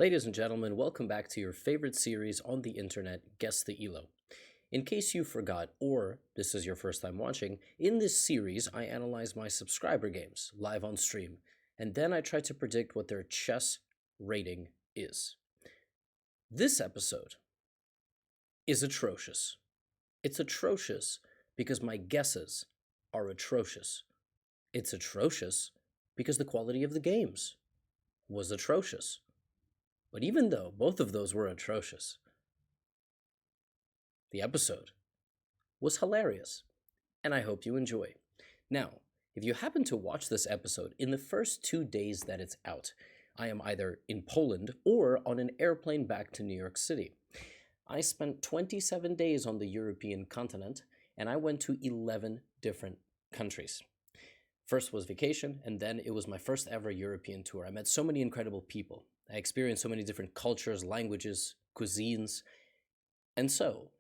Ladies and gentlemen, welcome back to your favorite series on the internet, Guess the Elo. In case you forgot, or this is your first time watching, in this series I analyze my subscriber games live on stream, and then I try to predict what their chess rating is. This episode is atrocious. It's atrocious because my guesses are atrocious. It's atrocious because the quality of the games was atrocious. But even though both of those were atrocious, the episode was hilarious, and I hope you enjoy. Now, if you happen to watch this episode in the first 2 days that it's out, I am either in Poland or on an airplane back to New York City. I spent 27 days on the European continent, and I went to 11 different countries. First was vacation, and then it was my first ever European tour. I met so many incredible people. I experienced so many different cultures, languages, cuisines. And so,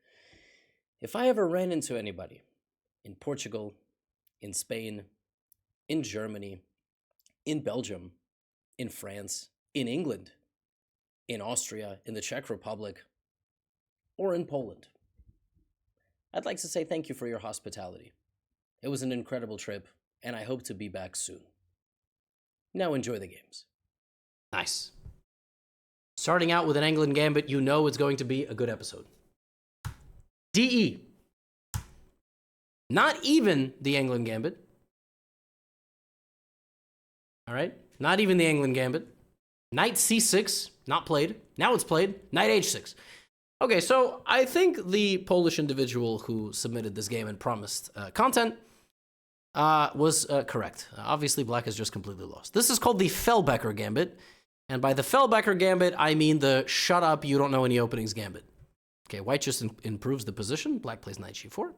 if I ever ran into anybody in Portugal, in Spain, in Germany, in Belgium, in France, in England, in Austria, in the Czech Republic, or in Poland, I'd like to say thank you for your hospitality. It was an incredible trip, and I hope to be back soon. Now enjoy the games. Nice. Starting out with an England Gambit, you know it's going to be a good episode. DE. Not even the England Gambit. All right? Not even the England Gambit. Knight C6, not played. Now it's played. Knight H6. Okay, so I think the Polish individual who submitted this game and promised content was correct. Obviously, Black is just completely lost. This is called the Fellbecker Gambit. And by the Fellbecker Gambit, I mean the shut up, you don't know any openings Gambit. Okay, White just improves the position. Black plays Knight G4.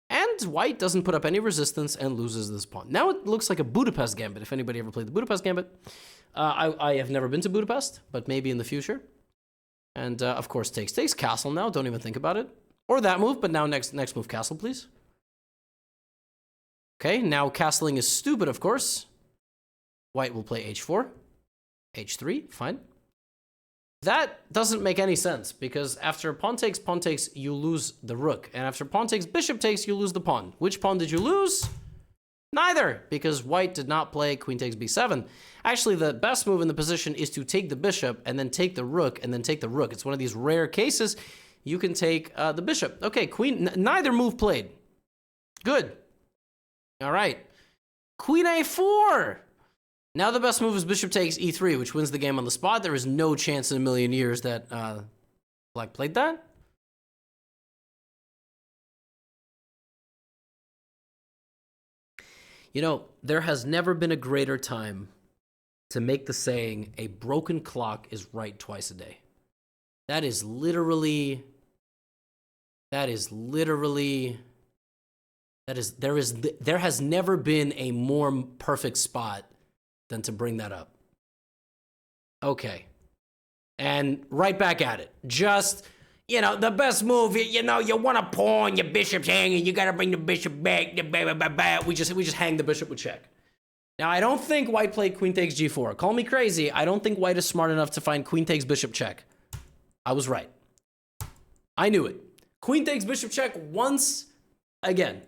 And White doesn't put up any resistance and loses this pawn. Now it looks like a Budapest Gambit, if anybody ever played the Budapest Gambit. I have never been to Budapest, but maybe in the future. And, of course, takes castle now. Don't even think about it. Or that move, but now next move, castle, please. Okay, now castling is stupid, of course. White will play H4. H3, fine. That doesn't make any sense, because after pawn takes, you lose the rook. And after pawn takes, bishop takes, you lose the pawn. Which pawn did you lose? Neither, because White did not play queen takes b7. Actually, the best move in the position is to take the bishop, and then take the rook, and then take the rook. It's one of these rare cases you can take the bishop. Okay, queen, neither move played. Good. All right. Queen a4. Now the best move is bishop takes e3, which wins the game on the spot. There is no chance in a million years that Black played that. You know, there has never been a greater time to make the saying, a broken clock is right twice a day. There has never been a more perfect spot than to bring that up. Okay. And right back at it. Just, you know, the best move, you know, you want a pawn, your bishop's hanging, you gotta bring the bishop back, we just hang the bishop with check. Now, I don't think White played queen takes g4. Call me crazy, I don't think White is smart enough to find queen takes bishop check. I was right. I knew it. Queen takes bishop check once again.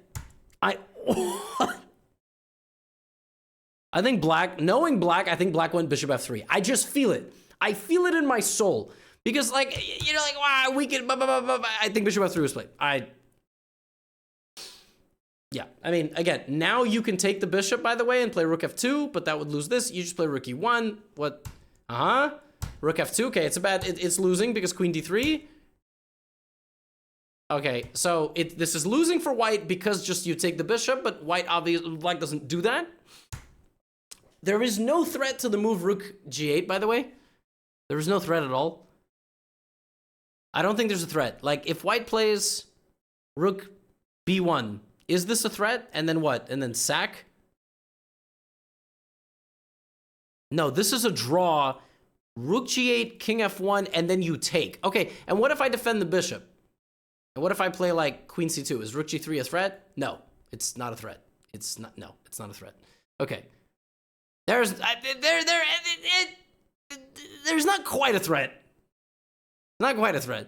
I think Black, knowing Black, I think Black went bishop f3. I just feel it. I feel it in my soul. Because, like, you know, like, wow, we can, I think bishop f3 was played. Yeah, I mean, again, now you can take the bishop, by the way, and play rook f2, but that would lose this. You just play rook e1. What? Rook f2. Okay, it's losing because queen d3. Okay, so this is losing for White because just you take the bishop, but White obviously, Black doesn't do that. There is no threat to the move rook g8, by the way. There is no threat at all. I don't think there's a threat. Like, if White plays rook b1, is this a threat? And then what? And then sack? No, this is a draw. Rook g8, king f1, and then you take. Okay, and what if I defend the bishop? And what if I play, like, queen c2? Is rook g3 a threat? No, it's not a threat. No, it's not a threat. Okay. there's not quite a threat. Not quite a threat.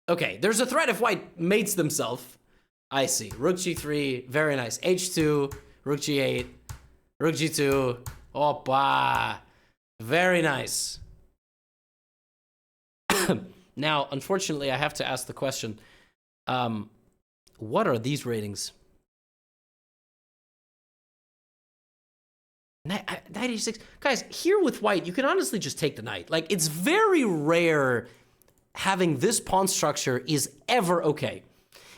Okay, there's a threat if white mates themselves. I see. Rook g3, very nice. h2, rook g8, rook g2. Opa. Very nice. Now, unfortunately, I have to ask the question, what are these ratings? 96. Guys, here with white, you can honestly just take the knight. Like, it's very rare having this pawn structure is ever okay.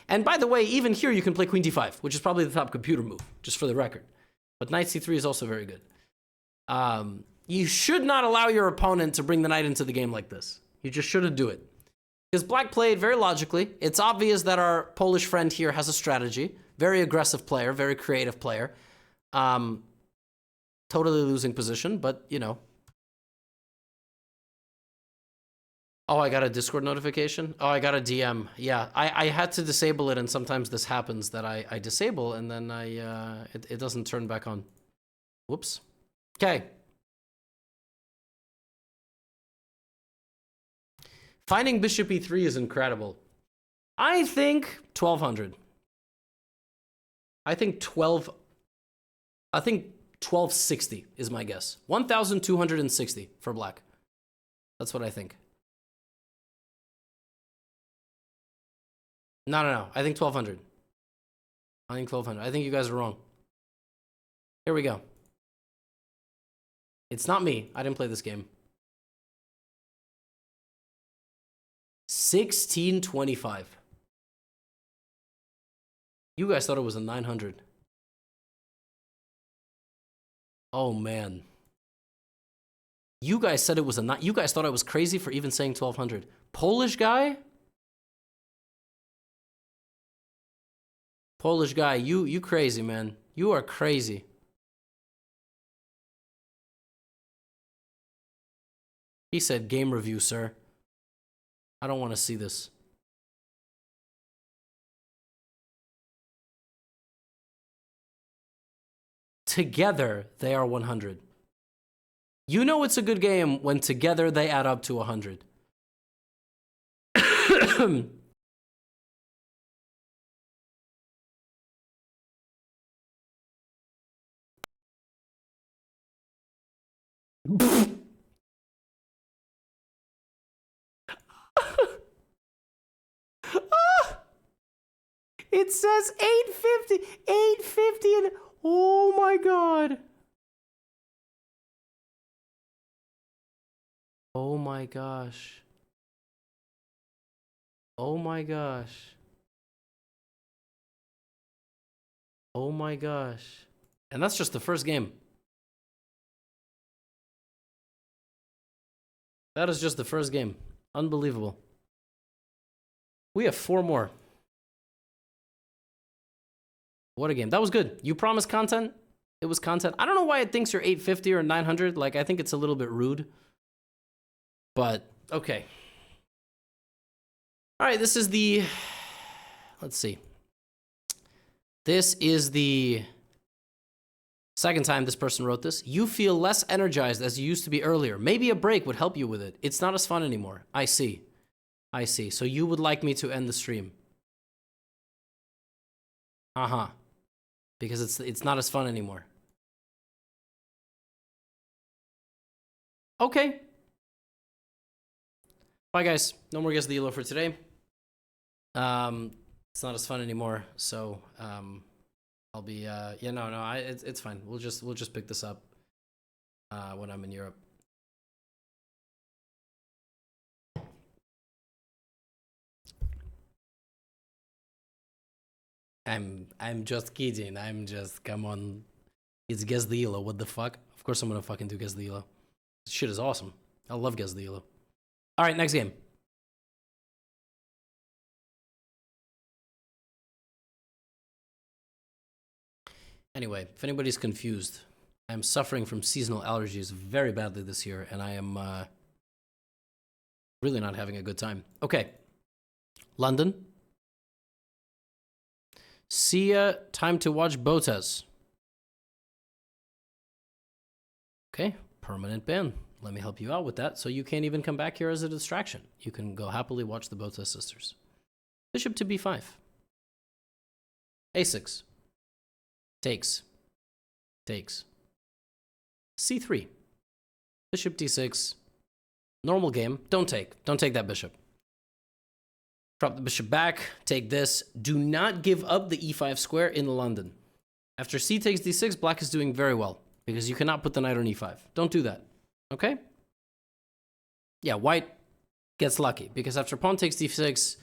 And by the way, even here, you can play queen d5, which is probably the top computer move, just for the record. But knight c3 is also very good. You should not allow your opponent to bring the knight into the game like this. You just shouldn't do it. Because black played very logically. It's obvious that our Polish friend here has a strategy. Very aggressive player, very creative player. Totally losing position, but, you know. Oh, I got a Discord notification? Oh, I got a DM. Yeah, I had to disable it, and sometimes this happens that I disable, and then it doesn't turn back on. Whoops. Okay. Finding bishop e3 is incredible. I think 1200. I think 1260 is my guess. 1260 for black. That's what I think. No. I think 1200. I think 1200. I think you guys are wrong. Here we go. It's not me. I didn't play this game. 1625. You guys thought it was a 900. Oh man. You guys said it was a you guys thought I was crazy for even saying 1200. Polish guy? Polish guy, you crazy, man. You are crazy. He said game review, sir. I don't want to see this. Together, they are 100. You know it's a good game when together they add up to 100. It says 850, and oh my god. Oh my gosh. Oh my gosh. Oh my gosh. And that's just the first game. That is just the first game. Unbelievable. We have 4 more. What a game. That was good. You promised content. It was content. I don't know why it thinks you're 850 or 900. Like, I think it's a little bit rude. But, okay. All right, this is the... Let's see. This is the second time this person wrote this. You feel less energized as you used to be earlier. Maybe a break would help you with it. It's not as fun anymore. I see. I see. So you would like me to end the stream. Uh-huh. Because it's not as fun anymore. Okay. Bye, guys. No more Guess the Elo for today. It's not as fun anymore, so I'll be yeah, no, it's fine. We'll just pick this up when I'm in Europe. I'm just kidding. I'm just, come on. It's Guess the Elo. What the fuck? Of course I'm gonna fucking do Guess the Elo. This shit is awesome. I love Guess the Elo. All right, next game. Anyway, if anybody's confused, I'm suffering from seasonal allergies very badly this year, and I am really not having a good time. Okay. London. See ya. Time to watch Botas. Okay. permanent ban. Let me help you out with that, so you can't even come back here as a distraction. You can go happily watch the Botha sisters. Bishop to b5. a6. Takes. Takes. c3. Bishop d6. Normal game. Don't take. Don't take that bishop. Drop the bishop back. Take this. Do not give up the e5 square in London. After c takes d6, black is doing very well, because you cannot put the knight on e5. Don't do that. Okay? Yeah, white gets lucky, because after pawn takes d6,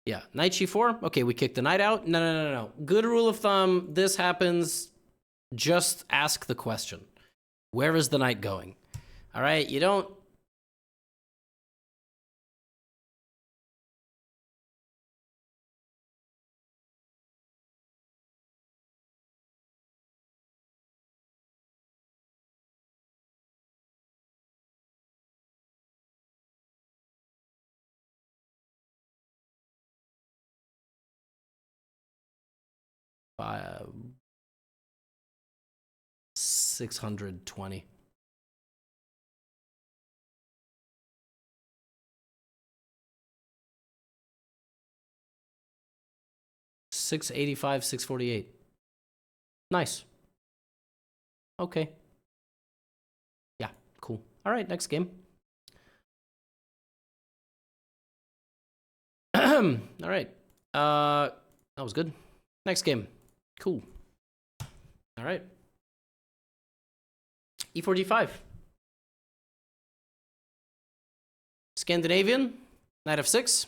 yeah, knight g4. Okay, we kick the knight out. No. Good rule of thumb, this happens, just ask the question. Where is the knight going? All right, you don't... Uh, 620. $685, $648. Nice. Okay. Yeah, cool. All right, next game. All right. That was good. Next game. Cool. All right. e4, d5. Scandinavian. Knight f6.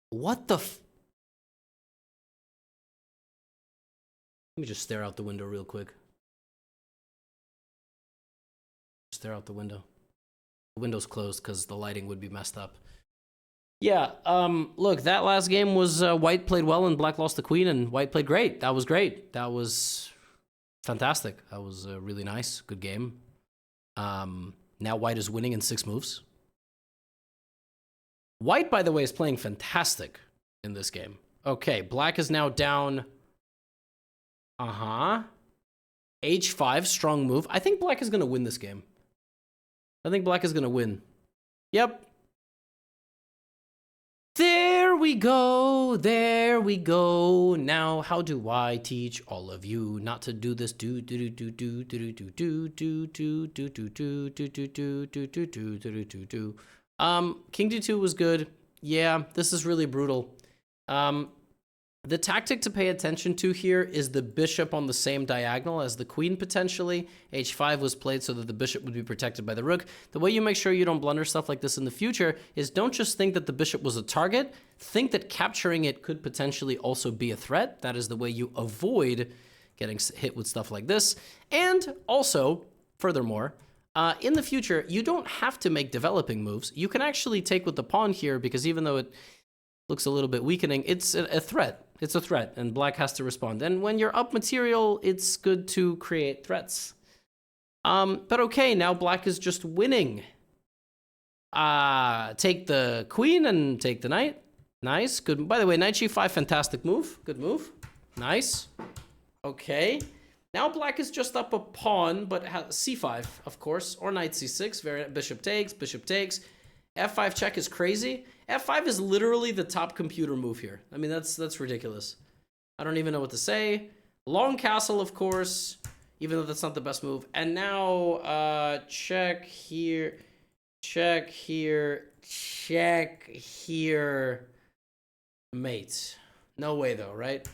What the f... Let me just stare out the window real quick. Stare out the window. The window's closed because the lighting would be messed up. Yeah, look, that last game was white played well and black lost the queen, and white played great. That was great. That was fantastic. That was really nice. Good game. Now white is winning in 6 moves. White, by the way, is playing fantastic in this game. Okay, black is now down. H5, strong move. I think black is going to win this game. I think black is going to win. Yep. There we go. There we go. Now, how do I teach all of you not to do this? King d2 was good. Yeah, this is really brutal. The tactic to pay attention to here is the bishop on the same diagonal as the queen, potentially. h5 was played so that the bishop would be protected by the rook. The way you make sure you don't blunder stuff like this in the future is don't just think that the bishop was a target. Think that capturing it could potentially also be a threat. That is the way you avoid getting hit with stuff like this. And also, furthermore, in the future, you don't have to make developing moves. You can actually take with the pawn here, because even though it looks a little bit weakening, it's a threat. It's a threat, and black has to respond. And when you're up material, it's good to create threats. But okay, now black is just winning. Take the queen and take the knight. Nice, good. By the way, knight g5, fantastic move. Good move. Nice. Okay. Now black is just up a pawn, but c5, of course, or knight c6. Bishop takes, bishop takes. f5 check is crazy. f5 is literally the top computer move here. I mean, that's ridiculous. I don't even know what to say. Long castle, of course, even though that's not the best move. And now, check here, check here, check here. Mate. No way, though, right?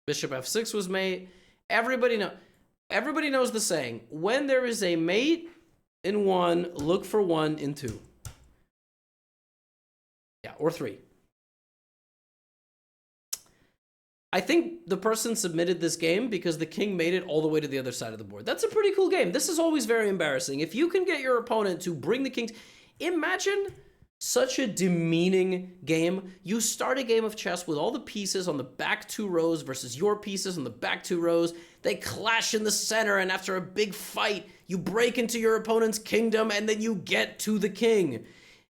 Bishop f6 was mate. Everybody knows the saying. When there is a mate in 1, look for 1 in 2. Yeah, or 3. I think the person submitted this game because the king made it all the way to the other side of the board. That's a pretty cool game. This is always very embarrassing. If you can get your opponent to bring the king... Imagine such a demeaning game. You start a game of chess with all the pieces on the back 2 rows versus your pieces on the back 2 rows. They clash in the center, and after a big fight, you break into your opponent's kingdom, and then you get to the king.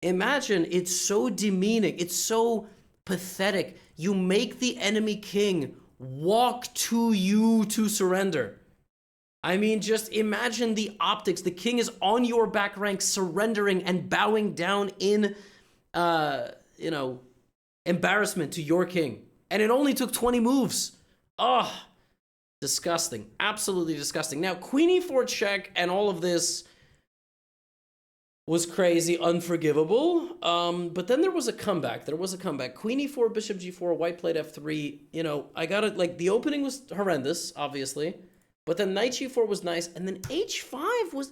Imagine, it's so demeaning. It's so pathetic. You make the enemy king walk to you to surrender. I mean, just imagine the optics. The king is on your back rank, surrendering and bowing down in, embarrassment to your king. And it only took 20 moves. Oh, disgusting. Absolutely disgusting. Now, queen e4 check and all of this was crazy, unforgivable. But then there was a comeback. Queen e4, bishop g4, white played f3. You know, I got it. Like, the opening was horrendous, obviously. But then knight g4 was nice. And then h5 was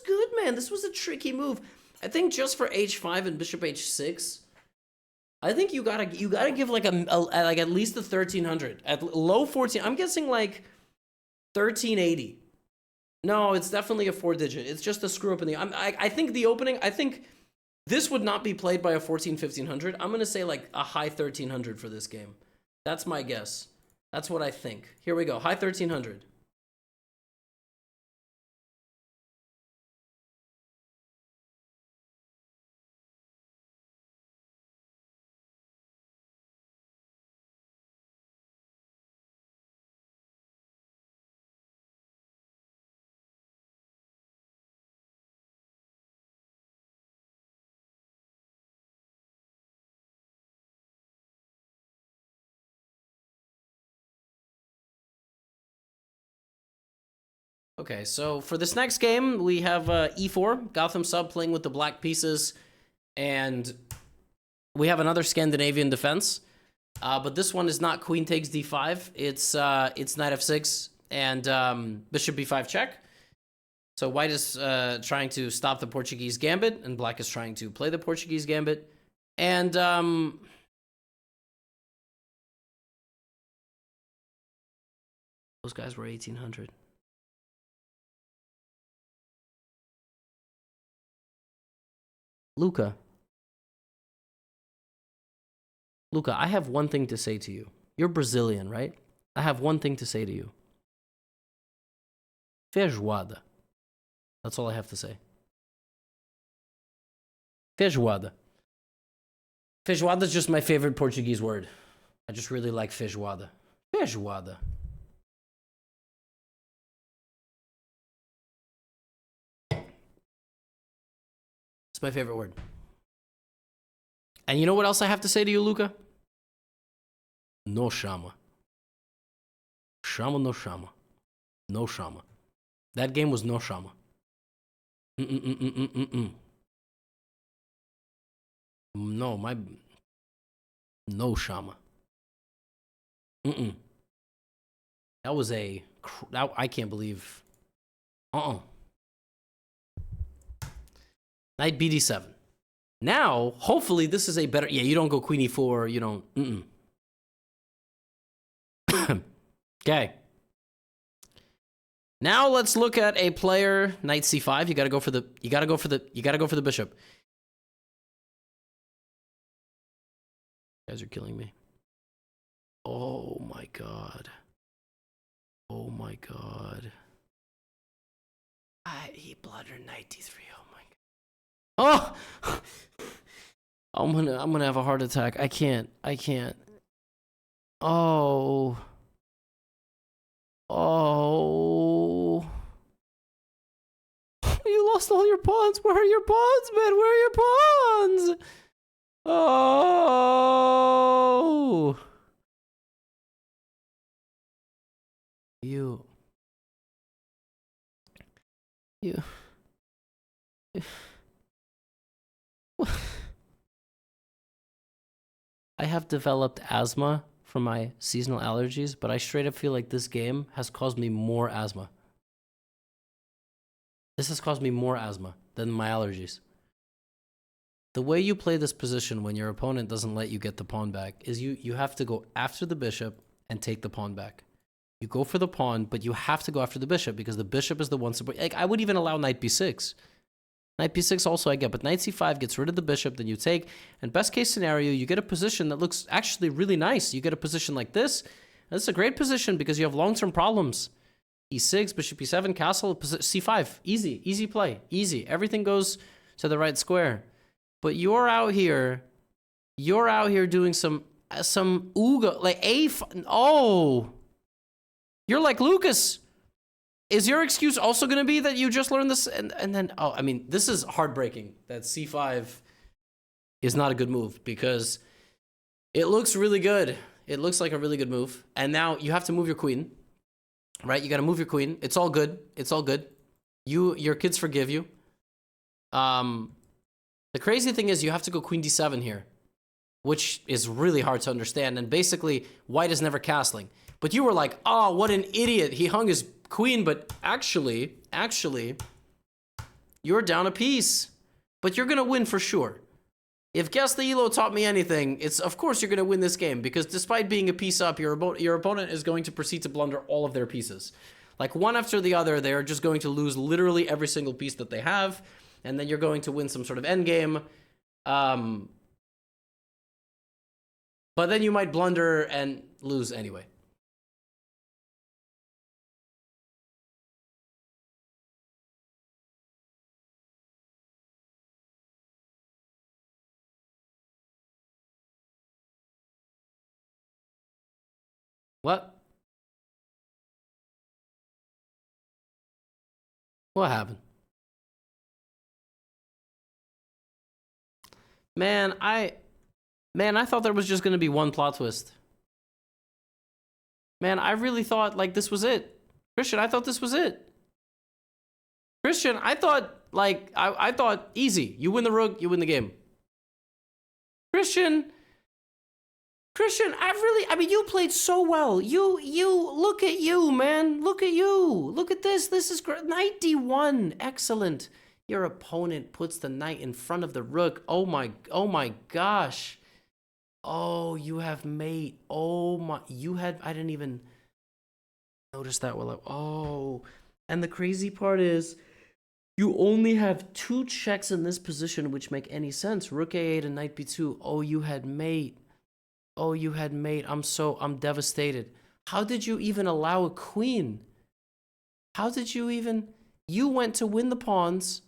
good, man. This was a tricky move. I think just for h5 and bishop h6, I think you gotta give like like at least a 1300. At low 14, I'm guessing like 1380. No, it's definitely a 4-digit. It's just a screw up in the. I think the opening. I think this would not be played by a 1500. I'm gonna say like a high 1300 for this game. That's my guess. That's what I think. Here we go. High 1300. Okay, so for this next game, we have e4, Gotham sub playing with the black pieces, and we have another Scandinavian defense, but this one is not queen takes d5, it's knight f6 and bishop b5 check. So white is trying to stop the Portuguese gambit, and black is trying to play the Portuguese gambit, and those guys were 1800. Luca, I have one thing to say to you. You're Brazilian, right? I have one thing to say to you. Feijoada. That's all I have to say. Feijoada. Feijoada is just my favorite Portuguese word. I just really like feijoada. Feijoada. It's my favorite word. And you know what else I have to say to you, Luca? No chama. Chama no chama. No chama. That game was no chama. No, my... No chama. That was a... I can't believe... Knight bd7. Now, hopefully, this is a better... Yeah, you don't go queen e4. You don't... Okay. Now let's look at a player knight c5. You gotta go for the bishop. You guys are killing me. Oh my god. Oh my god. He blundered knight d3. Oh, I'm gonna have a heart attack. I can't. Oh. You lost all your pawns. Where are your pawns, man? Where are your pawns? Oh. You. I have developed asthma from my seasonal allergies, but I straight up feel like this game has caused me more asthma. This has caused me more asthma than my allergies. The way you play this position when your opponent doesn't let you get the pawn back is you have to go after the bishop and take the pawn back. You go for the pawn, but you have to go after the bishop because the bishop is the one support. Like, I would even allow knight b6. Knight b6 also I get, but knight c5 gets rid of the bishop, then you take. And best case scenario, you get a position that looks actually really nice. You get a position like this. And this is a great position because you have long-term problems. e6, bishop e7, castle, c5. Easy play. Easy. Everything goes to the right square. But you're out here doing some some Ugo, like oh, you're like Lucas. Is your excuse also going to be that you just learned this? And then, oh, I mean, this is heartbreaking that c5 is not a good move because it looks really good. It looks like a really good move. And now you have to move your queen, right? You got to move your queen. It's all good. It's all good. Your kids forgive you. The crazy thing is you have to go queen d7 here, which is really hard to understand. And basically, white is never castling. But you were like, oh, what an idiot. He hung his queen, but actually, you're down a piece. But you're going to win for sure. If Guess the Elo taught me anything, it's of course you're going to win this game. Because despite being a piece up, your opponent is going to proceed to blunder all of their pieces. Like one after the other, they're just going to lose literally every single piece that they have. And then you're going to win some sort of endgame. But then you might blunder and lose anyway. What? What happened? Man, I thought there was just going to be one plot twist. Man, I really thought like this was it. Christian, I thought this was it. Christian, I thought like I thought easy. You win the rook, you win the game. Christian, I mean, you played so well. You look at you, man. Look at you. Look at this. This is great. Knight d1. Excellent. Your opponent puts the knight in front of the rook. Oh my gosh. Oh, you have mate. Oh my, I didn't even notice that well. Oh, and the crazy part is you only have 2 checks in this position which make any sense. Rook a8 and knight b2. Oh, you had mate. Oh, you had mate. I'm devastated. How did you even allow a queen? How did you even, you went to win the pawns.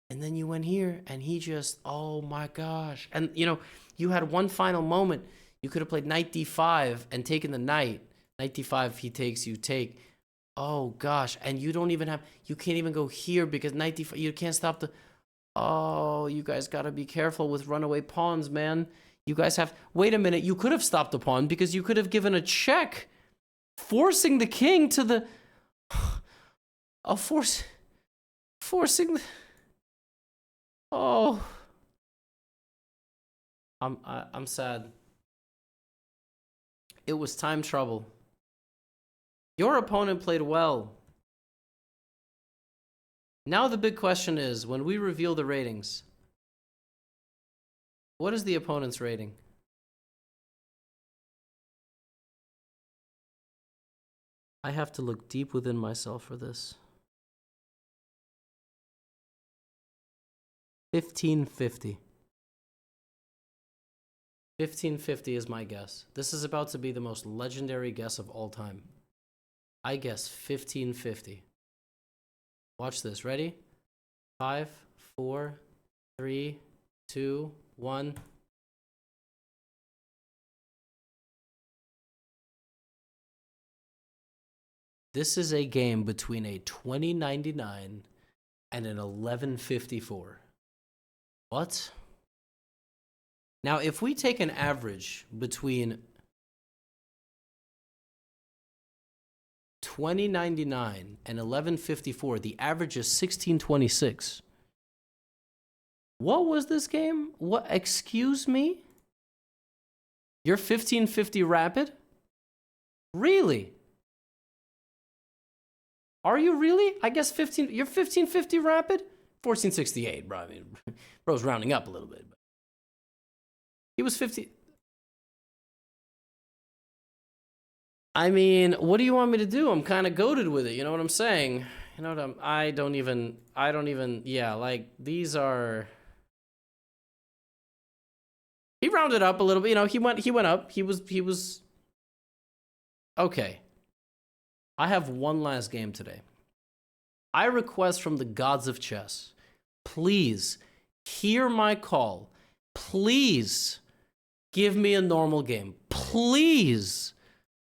And then you went here and he just, oh my gosh. And you know, you had one final moment. You could have played knight d5 and taken the knight. Knight d5, he takes, you take. Oh gosh. And you don't even have, you can't even go here because knight d5, you can't stop the, oh, you guys got to be careful with runaway pawns, man. You guys have, wait a minute. You could have stopped the pawn because you could have given a check, forcing the king to the, oh, forcing the, oh, I'm sad. It was time trouble. Your opponent played well. Now the big question is, when we reveal the ratings, what is the opponent's rating? I have to look deep within myself for this. 1550. 1550 is my guess. This is about to be the most legendary guess of all time. I guess 1550. Watch this. Ready? 5, 4, 3, 2, 1. This is a game between a 2099 and an 1154. What? Now, if we take an average between 2099 and 1154, the average is 1626. What was this game? What? Excuse me? You're 1550 rapid? Really? Are you really? I guess you're 1550 rapid? 1468, bro. I mean, bro's rounding up a little bit. But he was 50. I mean, what do you want me to do? I'm kind of goated with it. You know what I'm saying? You know what I don't even, yeah, like these are, he rounded up a little bit. You know, he went up. He was, okay. I have one last game today. I request from the gods of chess, please hear my call. Please Give me a normal game. Please.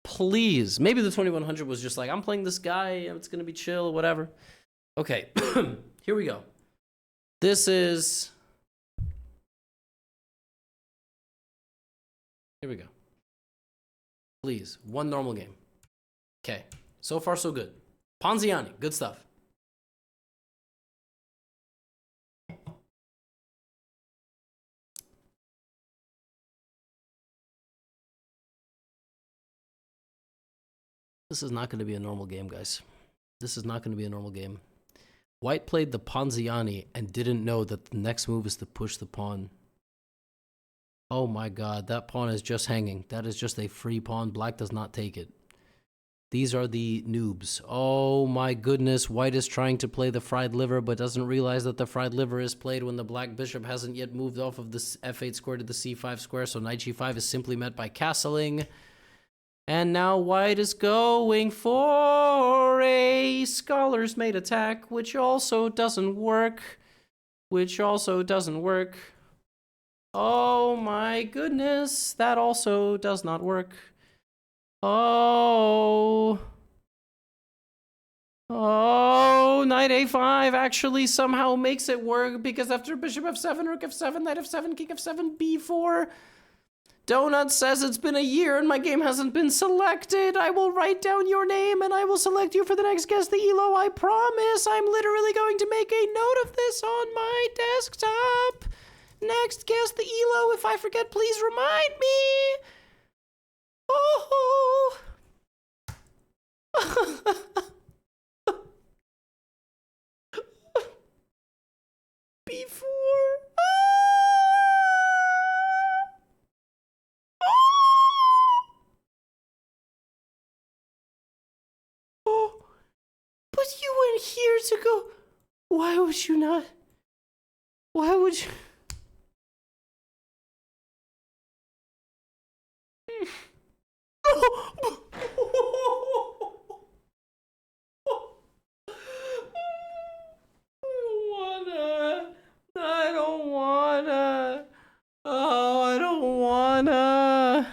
Please. Maybe the 2100 was just like, I'm playing this guy, it's gonna be chill, whatever. Okay, here we go. This is... Here we go. Please, one normal game. Okay, so far so good. Ponziani, good stuff. This is not going to be a normal game, guys. This is not going to be a normal game. White played the Ponziani and didn't know that the next move is to push the pawn. Oh my god, that pawn is just hanging. That is just a free pawn. Black does not take it. These are the noobs. Oh my goodness, white is trying to play the fried liver, but doesn't realize that the fried liver is played when the black bishop hasn't yet moved off of the f8 square to the c5 square, so knight g5 is simply met by castling. And now white is going for a scholar's mate attack, which also doesn't work. Oh my goodness, that also does not work. Oh, knight a5 actually somehow makes it work, because after bishop f7, rook f7, knight f7, king f7, b4. Donut says it's been a year and my game hasn't been selected. I will write down your name and I will select you for the next Guess the Elo. I promise. I'm literally going to make a note of this on my desktop. Next Guess the Elo. If I forget, please remind me. Oh. B4. Oh, but you went here to go. Why would you not? Why would you? I don't wanna. Oh, I don't wanna.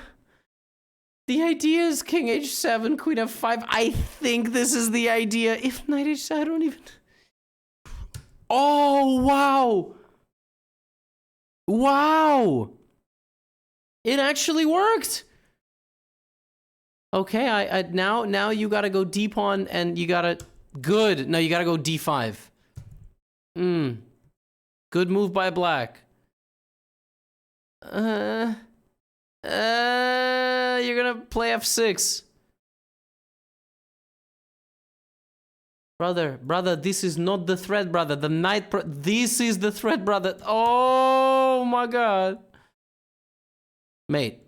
The idea is king h7, queen f5. I think this is the idea. If knight h7, I don't even... Oh, wow. Wow. It actually worked. Okay, I now you gotta go d pawn and you gotta... Good. No, you gotta go d5. Good move by black. You're gonna play f6. Brother, this is not the threat, brother. The knight, this is the threat, brother. Oh my god. Mate.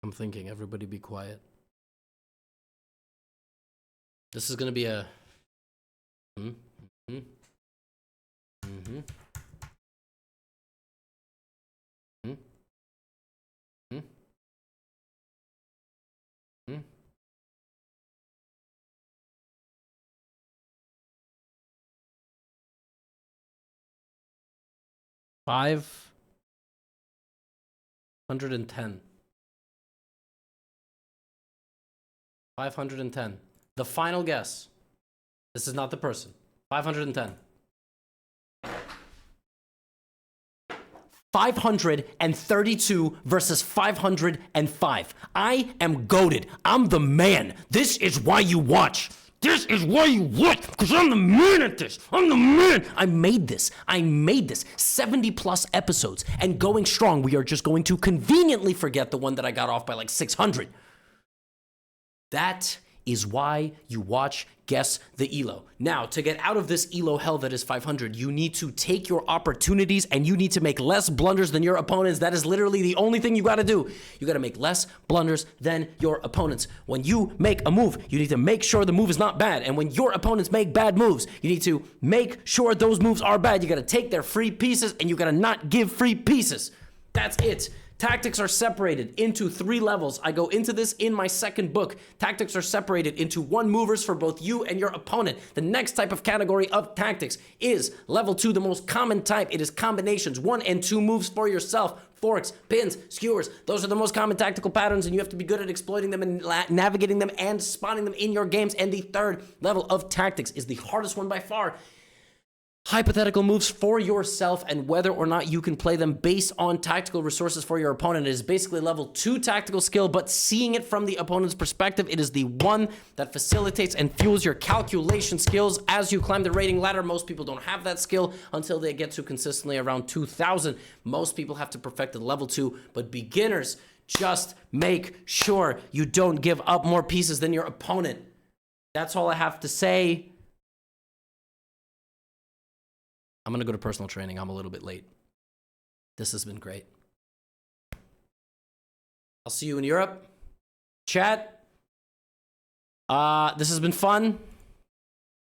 I'm thinking, everybody be quiet. This is gonna be a... $510. 510. The final guess. This is not the person. 510. 532 versus 505. I am goated. I'm the man. This is why you watch. This is why you watch, because I'm the man at this. I'm the man. I made this. 70 plus episodes and going strong. We are just going to conveniently forget the one that I got off by like 600. That is why you watch Guess the Elo. Now, to get out of this Elo hell that is 500, you need to take your opportunities and you need to make less blunders than your opponents. That is literally the only thing you got to do. You got to make less blunders than your opponents. When you make a move, you need to make sure the move is not bad. And when your opponents make bad moves, you need to make sure those moves are bad. You got to take their free pieces and you got to not give free pieces. That's it. Tactics are separated into 3 levels. I go into this in my second book. Tactics are separated into 1 movers for both you and your opponent. The next type of category of tactics is level 2, the most common type. It is combinations, 1 and 2 moves for yourself. Forks, pins, skewers. Those are the most common tactical patterns, and you have to be good at exploiting them and navigating them and spawning them in your games. And the third level of tactics is the hardest one by far. Hypothetical moves for yourself and whether or not you can play them based on tactical resources for your opponent. It is basically level 2 tactical skill, but seeing it from the opponent's perspective, it is the one that facilitates and fuels your calculation skills as you climb the rating ladder. Most people don't have that skill until they get to consistently around 2,000. Most people have to perfect it level 2, but beginners, just make sure you don't give up more pieces than your opponent. That's all I have to say. I'm going to go to personal training. I'm a little bit late. This has been great. I'll see you in Europe. Chat. This has been fun.